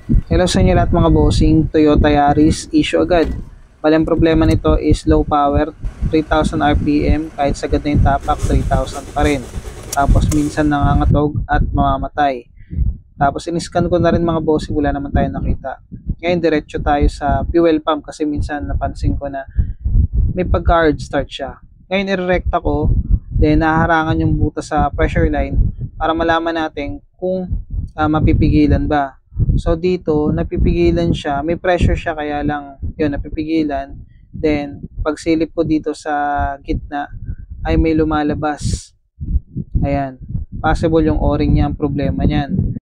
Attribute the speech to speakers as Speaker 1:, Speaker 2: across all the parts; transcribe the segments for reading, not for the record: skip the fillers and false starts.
Speaker 1: Hello sa inyo lahat mga bossing, Toyota Yaris, issue agad. Bali ang problema nito is low power, 3000 RPM, kahit sagad na yung tapak, 3000 pa rin. Tapos minsan nangangatog at mamamatay. Tapos in-scan ko na rin mga bossing, wala naman tayo nakita. Ngayon diretso tayo sa fuel pump kasi minsan napansin ko na may pagka-hard start siya. Ngayon i-recta ko, then naharangan yung butas sa pressure line para malaman natin kung mapipigilan ba. So dito napipigilan siya, may pressure siya kaya lang yun napipigilan. Then pagsilip ko dito sa gitna ay may lumalabas. Ayan, possible yung o-ring niya ang problema niyan.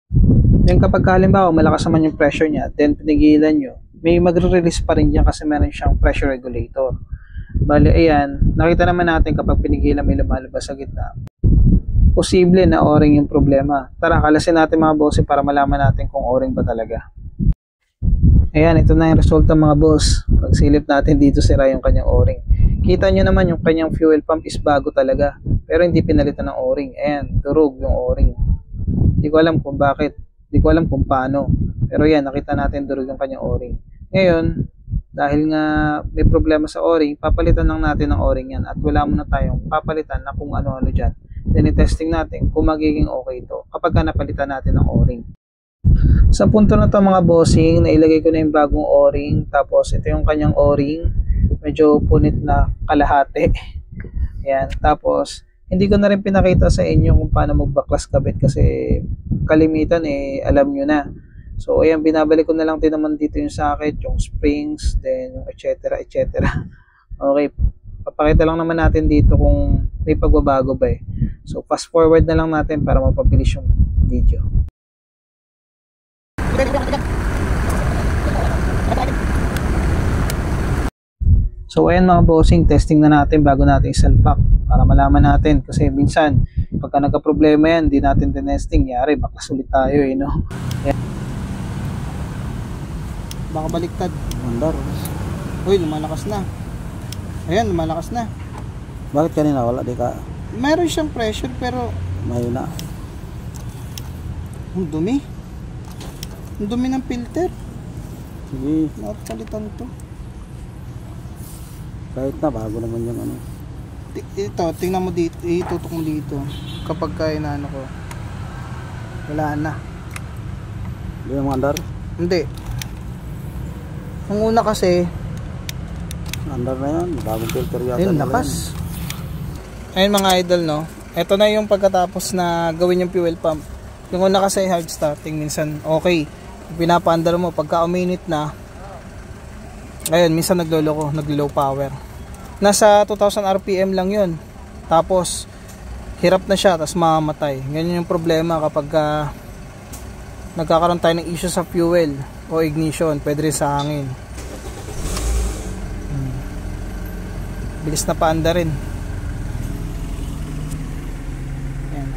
Speaker 1: Then kapag halimbawa malakas naman yung pressure niya, then pinigilan nyo, may magre-release pa rin yan kasi meron siyang pressure regulator. Bali ayan, nakita naman natin kapag pinigilan may lumalabas sa gitna, posible na o-ring yung problema. Tara, kalasin natin mga boss para malaman natin kung o-ring ba talaga. Ayan, ito na yung resulta mga boss. Pagsilip natin dito, sira yung kanyang o-ring. Kita nyo naman yung kanyang fuel pump is bago talaga, pero hindi pinalitan ng o-ring. Ayan, durog yung o-ring. Hindi ko alam kung bakit, hindi ko alam kung paano, pero yan, nakita natin durog yung kanyang o-ring. Ngayon, dahil nga may problema sa o-ring, papalitan lang natin ng o-ring yan at wala muna tayong papalitan na kung ano-ano dyan. Then i-testing natin kung magiging okay ito kapag napalitan natin ng o-ring. Sa punto na to mga bossing, nailagay ko na yung bagong o-ring, tapos ito yung kanyang o-ring, medyo punit na kalahati. Ayan, tapos hindi ko na rin pinakita sa inyo kung paano magbaklas kabit kasi kalimitan alam nyo na. So ayan, binabalik ko na lang din naman dito yung socket, yung springs, then yung etc. Okay, papakita lang naman natin dito kung may pagbabago ba So fast forward na lang natin para mapabilis yung video. So ayan mga bossing, testing na natin bago natin isalpak para malaman natin kasi minsan pagka nagka-problema yan, di natin tinesting, yari baklas ulit tayo no? Ayan. Baka baliktad.
Speaker 2: Mandar.
Speaker 1: Uy, lumalakas na. Ayan, lumalakas na.
Speaker 2: Bakit kanina wala di ka?
Speaker 1: Meron siyang pressure pero
Speaker 2: Mahina.
Speaker 1: ang dumi. Ang dumi ng filter.
Speaker 2: Sige.
Speaker 1: Napalitan to.
Speaker 2: Kahit na bago naman yung ano.
Speaker 1: Ito, tingnan mo dito, itutok mo dito. Kapag kaya na ano ko. Wala na.
Speaker 2: Hindi yung andar?
Speaker 1: Hindi. Ang una kasi,
Speaker 2: Andar na yan. Bagong filter yata.
Speaker 1: ayun, lakas. Ayun mga idol, no? Ito na yung pagkatapos na gawin yung fuel pump. Yung una kasi hard starting, minsan okay. Pinapaandar mo, pagka uminit na, ayun, minsan naglo-low power. Nasa 2000 RPM lang yun. Tapos, hirap na siya, tapos mamamatay. Ganyan yung problema kapag nagkakaroon tayo ng issue sa fuel o ignition, pwede rin sa hangin. Bilis na paanda rin. Ayan.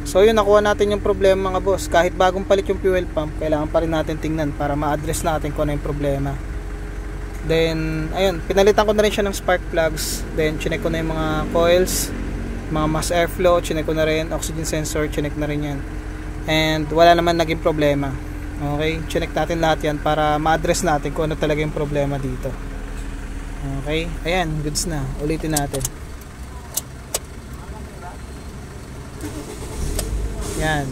Speaker 1: So yun, nakuha natin yung problema mga boss. Kahit bagong palit yung fuel pump, kailangan pa rin natin tingnan para ma-address natin kung ano yung problema. Then, ayun, pinalitan ko na rin siya ng spark plugs. Then, chinek ko na yung mga coils, mga mass airflow, chinek ko na rin, oxygen sensor, chinek na rin yan. And wala naman naging problema. Okay, chinek natin lahat yan para ma-address natin kung ano talaga yung problema dito. Okay, ayan, goods na. Ulitin natin. Yan.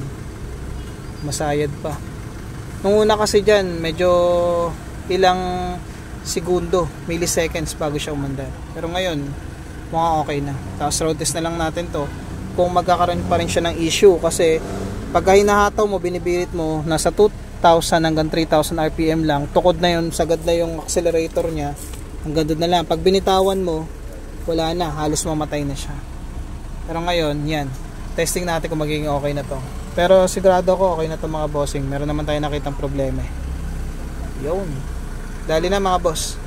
Speaker 1: Masayad pa. Nung una kasi dyan, medyo ilang segundo, milliseconds bago siya umandar. Pero ngayon, mukhang okay na. Tapos road test na lang natin to kung magkakaroon pa rin siya ng issue kasi pag hinahataw mo, binibirit mo, nasa 2,000 hanggang 3,000 RPM lang, tukod na yun, sagad na yung accelerator niya, hanggang doon na lang. Pag binitawan mo, wala na, halos mamatay na siya. Pero ngayon, yan, testing natin kung magiging okay na to. Pero sigurado ko okay na to mga bossing. Meron naman tayo nakitang problema. Yun. Dali na mga boss.